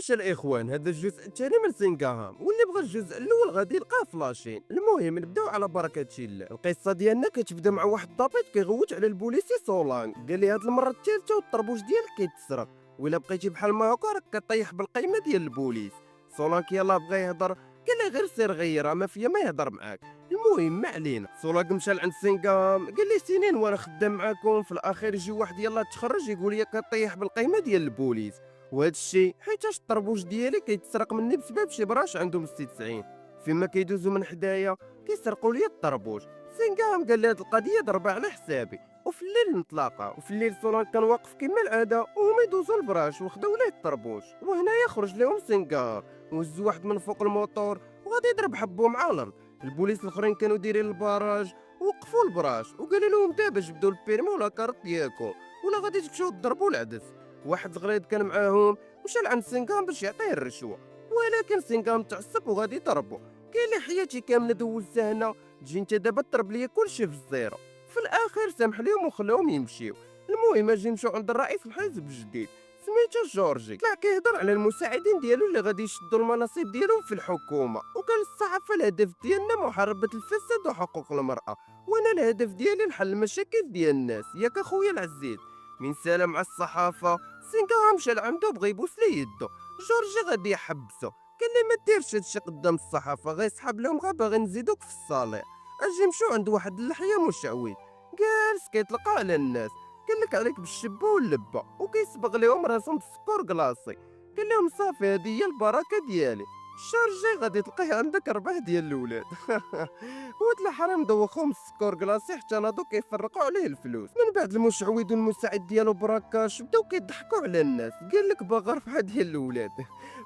واش الاخوان هذا الجزء الثاني من سينغهام، واللي بغى الجزء الاول غادي يلقاه فلاشين. المهم نبداو على بركه الله. القصه ديالنا كتبدا مع واحد الضابط كيغوت على البوليسي سولان، قال لي هاد المره الثالثه والطربوش ديالك كيتسرق، وإلا بقيتي بحال ما هكا راك كطيح بالقيمه ديال البوليس. سولان يلاه بغى يهضر، قال له غير سير غيرها ما فيا ما يهضر معاك. المهم ما علينا. سولاك مشى لعند سينغهام قال لي سنين وانا خدام معاكم، في الاخير يجي واحد يلا تخرج يقول لي كطيح بالقيمه ديال البوليس، وهذا الشيء حيتاش الطربوش ديالي كيتسرق مني بسبب شي براش عندهم مستدعين، فيما كيدوزوا من حدايا كيسرقوا لي الطربوش. سينغهام قال لي هاد القضيه ضربه على حسابي، وفي الليل نتلاقاو. وفي الليل سولان كان واقف كما العاده وهما يدوزوا البراش وخداو ليه الطربوش، وهنايا خرج لهم سينغهام وهز واحد من فوق الموطور وغادي يضرب حبهم على الارض. البوليس الاخرين كانوا دايرين البراج وقفوا البراش وقالوا لهم دابا جبدوا البيرمي ولا كارت ديالكم ولا غادي تمشيو تضربوا العدس. واحد الغريض كان معاهم مشى لعند سينغهام باش يعطيه الرشوه، ولكن سينغهام تعصب وغادي يضربو. قال لي حياتي كامله دوزتها هنا، تجي انت دابا تضرب لي كلشي في الزيرو. في الاخر سامح ليهم وخلاهم يمشيو. المهم اجي نمشيو عند الرئيس الحزب الجديد سميتو جورجي، طلع كيهضر على المساعدين ديالو اللي غادي يشدوا المناصب ديالهم في الحكومه، وقال الصحافه الهدف ديالنا محاربه الفساد وحقوق المراه، وانا الهدف ديالي نحل المشاكل ديال الناس ياك اخويا العزيز. من سلام على الصحافه سينغهام مشى لعندو بغى يبوس ليه يدو. جورجي غادي يحبسو، قال لي ما ديرش هادشي قدام الصحافه غيسحب لهم غا باغي نزيدوك في الصالير. اجي نمشيو عند واحد اللحيه مشعوذ جالس كيطلق على الناس، قال لك عليك بالشبه واللبه وكيصبغ لهم راسهم بالسكور كلاصي. قال لهم صافي هذه هي البركه ديالي، الشهر الجاي غادي تلقاه عندك 4 ديال الاولاد. ولد الحرام دوخهم السكور كلاصي حتى ناضو كيفرقوا عليه الفلوس. من بعد المشعوذ والمساعد ديالو براكاش بداو كيضحكوا على الناس، قال لك باغا 4 ديال الاولاد.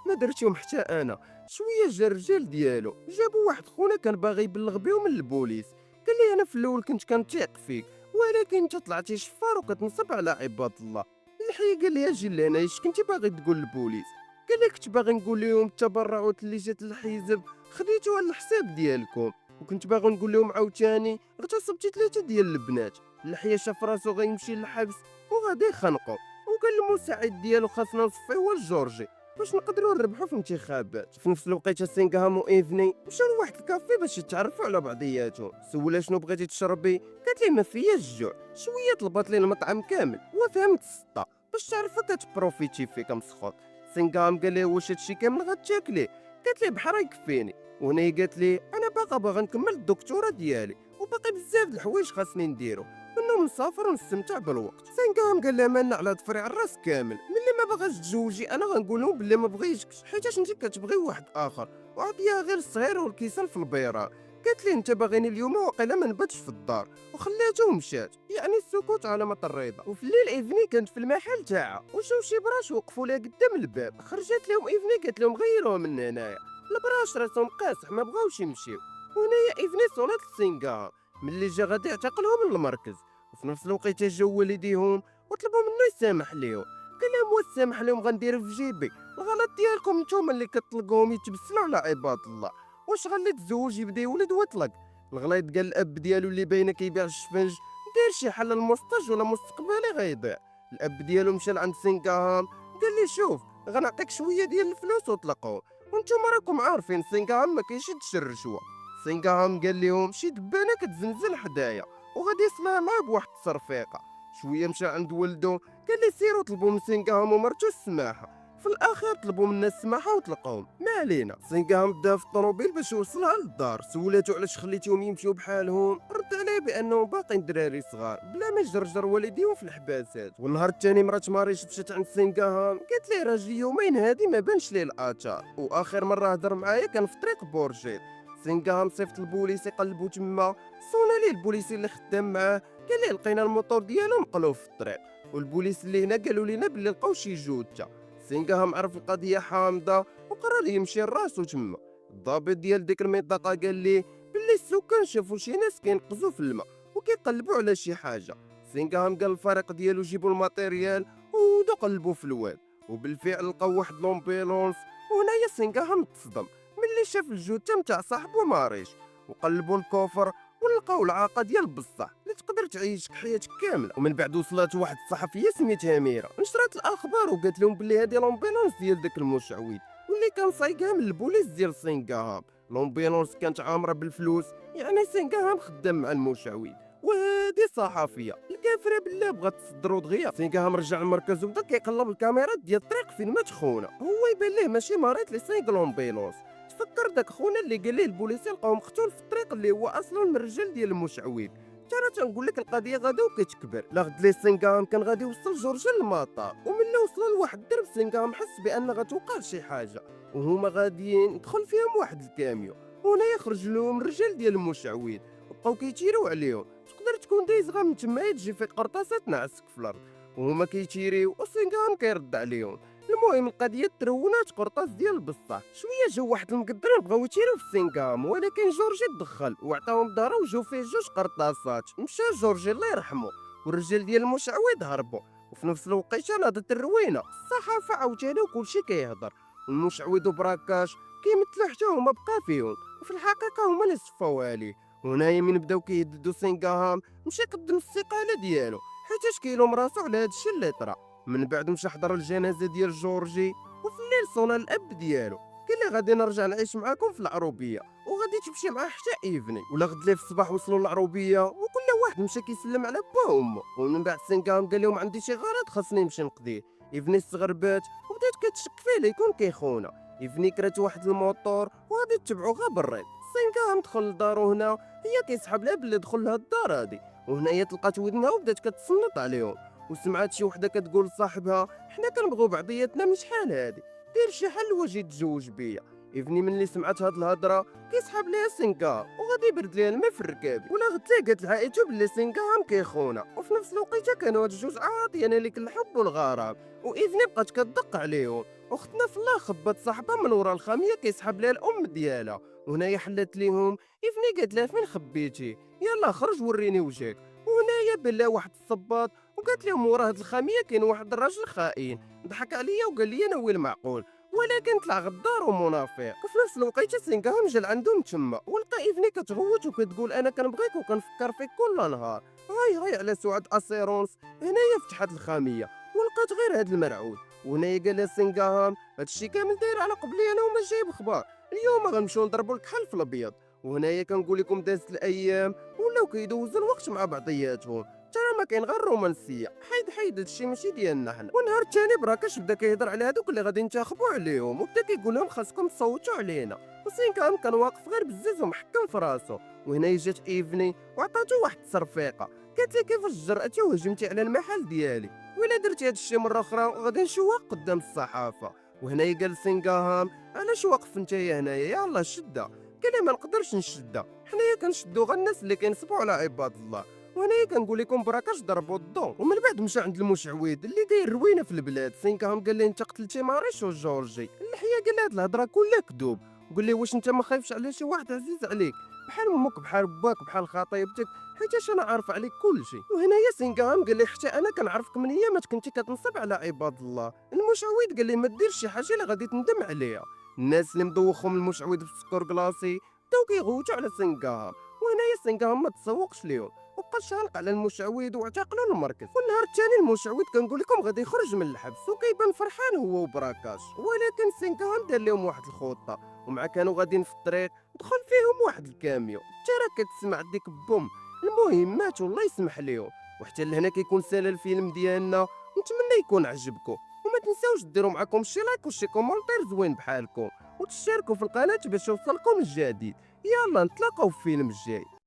ما درتيهم حتى انا. شويه جا الرجال ديالو جابوا واحد خونا كان باغي يبلغ بهم من البوليس، قال لي انا في الاول كنت كنتيق فيك، ولكن انت طلعتي شفار وكتنصب على عباد الله. الحي قال لي اجي لهنا اش كنتي باغي تقول للبوليس؟ قال لي كنت باغي نقول لهم التبرعات اللي جات للحزب خديتوها على الحساب ديالكم، وكنت باغي نقول لهم عاوتاني اغتصبتي 3 ديال البنات. الحيا شاف راسو غيمشي للحبس وغادي يخنقو، وقال المساعد ديالو خاصنا نصفيوها لجورجي باش نقدروا نربحوا في الانتخابات. في نفس الوقيته سينغهام وايفني مشاو لواحد الكافي باش يتعرفوا على بعضياتهم. سولها شنو بغيتي تشربي، قالت ليه ما فياش الجوع. شويه طلبات ليه المطعم كامل وفهمت السطا باش تعرفها كتبروفيتي فيك مسخوط. سينغهام قال ليه واش هادشي كامل غتاكليه؟ قالت ليه بحال يكفيني. وهنا قالت ليه انا باغا نكمل الدكتوراه ديالي وباقي بزاف د الحوايج خاصني نديرو، منهم نسافر ونستمتع بالوقت. سينغهام قال لها مالنا على ضفري على الراس كامل، ملي ما باغاش تزوجي انا غنقول لهم بلي ما بغيتكش حيتاش انت كتبغي واحد اخر، وعطيها غير الصغير والكيسان في البيران. قالت لي انت باغيني اليوم وقيلا ما نباتش في الدار، وخلاتو ومشات، يعني السكوت علامة الرضا. وفي الليل ايفني كانت في المحل تاعها وشاو شي براش وقفوا لها قدام الباب، خرجت لهم ايفني قالت لهم غيروها من هنايا، البراش راسهم قاصح ما بغاوش يمشيو. وهنايا ايفني صونات لسينغهام ملي جا غادي يعتقلهم من المركز. وفي نفس الوقت جاو والديهم وطلبوا منه يسامح ليهم، قال لهم واش سامح لهم غندير في جيبي؟ الغلط ديالكم نتوما اللي كتطلقوهم يتبسلوا على عباد الله. واش غلي تزوج يبدا يولد ويطلق؟ الغليظ قال الاب ديالو اللي باينه كيبيع الشفنج دير شي حل للمستاج ولا مستقبلي غيضيع. الاب ديالو مشى لعند سينغهام قال لي شوف غنعطيك شويه ديال الفلوس وطلقوه، وانتم راكم عارفين سينغهام ما كيشدش الرشوه. سينغهام قال لهم شي دبانه كتزنزل حدايا وغادي يصلها معاه بواحد التصرفيقه. شويه مشى عند ولدو قال لي سيروا طلبوا من سينغهام ومرتو السماحه. في الاخير طلبوا منا السماحه وطلقوهم. ما علينا. سينغهام دا في الطوموبيل باش يوصلها للدار، سولاتو علاش خليتيهم يمشيو بحالهم، رد عليه بانهم باقيين دراري صغار بلا ما يجرجر والديهم في الحباسات. والنهار الثاني مرات ماريش مشات عند سينغهام قالت ليه راجلي يومين هادي ما بانش ليه الاثار، واخر مره هضر معايا كان في طريق بورجيت. سينغهام صيفط البوليس يقلبوا تما، صونا ليه البوليسي اللي خدام معاه قال ليه لقينا الموطور ديالو مقلوب في الطريق، والبوليس اللي هنا قالوا لينا بلي لقاو شي جوجه. سينغهام عرف القضيه حامضه وقرر يمشي لراسو تما. الضابط ديال ديك المنطقه قال ليه بلي السكان شافوا شي ناس كينقزوا في الماء وكيقلبوا على شي حاجه. سينغهام قال الفريق ديالو جيبوا الماتيريال ودو قلبوا في الواد، وبالفعل لقاو واحد لومبيلونس. وهنايا سينغهام تصدم ملي شاف الجثه نتاع صاحبو ماريش، وقلبوا الكوفر ولقاو العاقه ديال بصح اللي تقدر تعيشك حياتك كامله. ومن بعد وصلت واحد الصحفيه سميتها ميرا، نشرت الاخبار وقالت لهم بلي هذه لومبيلونس ديال داك المشعوذ واللي كان صايقها من البوليس ديال سينغهام. لومبيلونس كانت عامره بالفلوس، يعني سينغهام خدام مع المشعوذ. وهادي الصحفيه الكافره بالله بغات تصدرو دغيا. سينغهام رجع للمركز وبدا كيقلب الكاميرات ديال الطريق فين ما تخونه. هو يبان ليه ماشي مريض لي صايق لومبيلونس. تفكر داك خونا اللي قال ليه البوليس لقاو مقتول في الطريق اللي هو اصلا من الرجال ديال المشعوذ. ترى تنقول لك القضيه غادا وكتكبر. لا غد لي سينغهام كان غادي يوصل جورجيا للمطار، وملي وصلوا لواحد الدرب سينغهام حس بان غتوقع شي حاجه وهما غاديين يدخل فيهم واحد الكاميو. هنا يخرج لهم الرجال ديال المشعوذ وبقاو كيتيريو عليهم. تقدر تكون دايزغه من تما تجي في قرطاسات نعسك في الارض وهما كيتيريو وسينغهام كيرد عليهم. المهم القضيه ترونات قرطاس ديال البصح. شويه جاو واحد المقدرين بغاو يتيريو في سينغهام، ولكن جورجي تدخل وعطاهم ظهره وجاو فيه جوج قرطاسات. مشى جورجي الله يرحمه والرجال ديال المشعوذ هربوا. وفي نفس الوقيته ناضت الروينه، الصحافه عاوتاني وكلشي كيهضر. والمشعوذ وبراكاش كيمثلوا حتى هما بقى فيهم، وفي الحقيقه هما اللي صفاو عليه. وهنايا من بداو كيهددوا سينغهام مشى قدم الاستقاله ديالو حيت كيلوم راسو على هادشي اللي طرا. من بعد مشى حضر الجنازه ديال جورجي، وفي الليل صونا الاب ديالو قال لي غادي نرجع نعيش معاكم في العروبيه وغادي تمشي معاه حتى ايفني. ولا غد ليه في الصباح وصلوا للعروبيه وكل واحد مشى كيسلم على با وامه. ومن بعد سينغهام قال لهم عندي شي غرض خاصني نمشي نقضيه. ايفني استغربات وبدات كتشك فيه ليكون كيخونا. ايفني كرات واحد الموطور وغادي تتبعو غا بالريط. سينغهام دخل لدارو. هنا هي كيسحب لها بلي دخل لها الدار هادي، وهنايا تلقات ودنها وبدات كتصنت عليهم. وسمعت شي وحده كتقول لصاحبها حنا كنبغيو بعضياتنا من شحال هادي، دير شي حل واجي تزوج بيا. ايفني ملي سمعت هاد الهضره كيسحب ليها سينغهام وغادي يبرد ليها الماء في الركابي. ولا غتلاقات قالت لعائلته بلي سينغهام كيخونا. وفي نفس الوقيته كانوا هاد الجوج عاطيين ليك الحب والغرام. وايفني بقات كتدق عليهم. اختنا في الله خبات صاحبها من ورا الخاميه كيسحب ليها الام ديالها. وهنايا حلت ليهم. ايفني قالت لها فين خبيتي، يلا خرج وريني وجهك. وهنايا بان لها واحد الصباط وقالت لهم ورا هاد الخاميه كاين واحد الراجل خائن ضحك عليا وقال لي ناوي المعقول، ولكن طلع غدار ومنافق. وفي نفس الوقيته سينغهام جا لعندهم تما ولقى ايفني كتغوت وكتقول انا كنبغيك وكنفكر فيك كل نهار. هاي على سعاد اسيرونس. هنايا فتحت الخاميه ولقات غير هاد المرعود. وهنايا قال لها سينغهام هادشي كامل داير على قبلي انا وما جايب اخبار، اليوم غنمشيو نضربوا الكحل في الابيض. وهنايا كنقول لكم دازت الايام ولاو كيدوزوا الوقت مع بعضياتهم. ترى ما كاين غير رومانسيه. حيد هادشي ماشي ديالنا حنا. ونهار الثاني براكاش بدا كيهضر على هادوك اللي غادي ينتخبوا عليهم وبدا كيقول لهم خاصكم تصوتوا علينا. وسينغهام كان واقف غير بزاز ومحكم في راسو. وهنا جات ايفني وعطاتو واحد التصرفيقه قالت لي كيفاش جرأتي وهجمتي على المحل ديالي، وإلا درتي هادشي مره اخرى غادي نشوهك قدام الصحافه. وهنا قال سينغهام علاش واقف نتايا هنايا، يلاه شدها. قال لي ما نقدرش نشدها، حنايا كنشدو غير الناس اللي كينصبوا على عباد الله. وهنايا كنقول لكم براكاش ضربوا الضو. ومن بعد مشى عند المشعوذ اللي داير روينه في البلاد. سينغهام قال ليه انت قتلتي ماريش وجورجي. اللحيه قال لها هاد الهضره كلها كذوب. وقال ليه واش انت ما خايفش على شي واحد عزيز عليك بحال امك بحال باك بحال خطيبتك، حيتاش انا عارف عليك كلشي. وهنايا سينغهام قال ليه حتى انا كنعرفك من ايامات كنتي كتنصب على عباد الله. المشعوذ قال ليه ما ديرش شي حاجه اللي غادي تندم عليها. الناس اللي مدوخهم المشعوذ في السكر كلاصي بداو كيغوتوا على سينغهام. وهنايا سينغهام ما تسوقش ليهم وبقى شانق على المشعوذ واعتقلوا المركز. والنهار الثاني المشعوذ كنقول لكم غادي يخرج من الحبس وكيبان فرحان هو وبراكاش، ولكن سينغهام دار لهم واحد الخطه. ومع كانوا غاديين في الطريق دخل فيهم واحد الكاميو ترى كتسمع ديك بوم. المهم ماتوا الله يسمح ليهم. وحتى لهنا كيكون سال الفيلم ديالنا. نتمنى يكون عجبكم وما تنساوش ديروا معكم شي لايك وشي كومونتير زوين بحالكم وتشتركوا في القناه باش يوصلكم الجديد. يلا نتلاقاو في الفيلم الجاي.